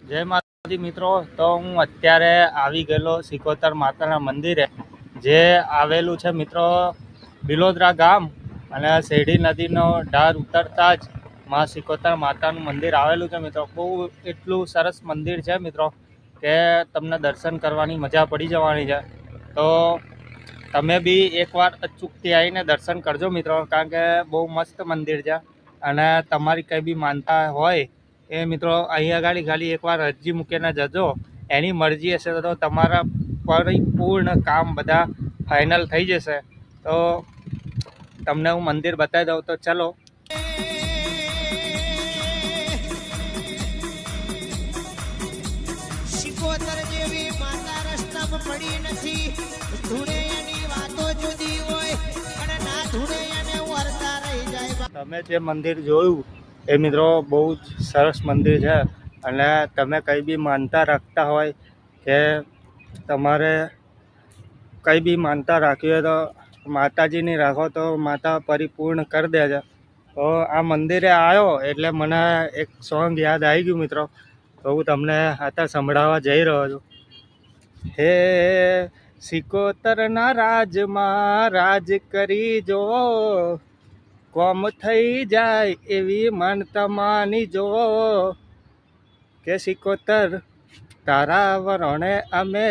જય માતાજી મિત્રો, તો હું અત્યારે આવી ગયેલો સિકોતર માતાના મંદિરે, જે આવેલું છે મિત્રો બિલોદરા ગામ, અને શેરડી નદીનો ધાર ઉતરતા જ માં સિકોતર માતાનું મંદિર આવેલું છે મિત્રો. બહુ એટલું સરસ મંદિર છે મિત્રો કે તમને દર્શન કરવાની મજા પડી જવાની છે. તો તમે બી એકવાર અચૂકથી આવીને દર્શન કરજો મિત્રો, કારણ કે બહુ મસ્ત મંદિર છે. અને તમારી કંઈ બી માનતા હોય એ મિત્રો અહીં આગળ ખાલી એકવાર અરજી મૂકીને જજો. એની મરજી હશે તો તમારા પરિપૂર્ણ કામ બધા ફાઇનલ થઈ જશે. તો તમને હું મંદિર બતાવી દઉં, તો ચલો. સિકોતર જેવી માતા રસ્તામાં પડી નથી. ધૂળે એની વાતો જુદી હોય અને ના ધૂળે એને વરતા રહી જાય. તમે જે મંદિર જોયું એ મિત્રો બહુ જ સરસ મંદિર છે. અને તમે કંઈ બી માનતા રાખતા હોય કે તમારે કંઈ બી માનતા રાખવી હોય તો માતાજીની રાખો તો માતા પરિપૂર્ણ કરી દે છે. તો આ મંદિરે આવ્યો એટલે મને એક સોંગ યાદ આવી ગયું મિત્રો, તો હું તમને અત્યારે સંભળાવવા જઈ રહ્યો છું. હે સિકોતરના રાજમાં રાજ કરી જો, કોમ થઈ જાય એવી માનતા માની જો, કે સિકોતર તારા વરણે અમે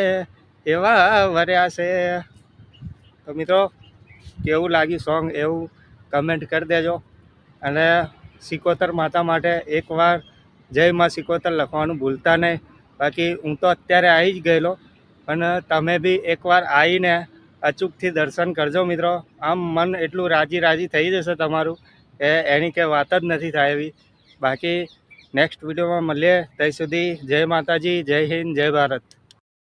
એવા વર્યા છે. તો મિત્રો કેવું લાગ્યું સોંગ એવું કમેન્ટ કરી દેજો. અને સિકોતર માતા માટે એકવાર જય માં સિકોતર લખવાનું ભૂલતા નહીં. બાકી હું તો અત્યારે આવી જ ગયેલો, પણ તમે બી એકવાર આવીને અચૂકથી દર્શન કરજો મિત્રો. આમ મન એટલું રાજી થઈ જશે તમારું કે એની કે વાત જ નથી થાય એવી. બાકી નેક્સ્ટ વિડીયોમાં મળીએ, ત્યાં સુધી જય માતાજી, જય હિન્દ, જય ભારત.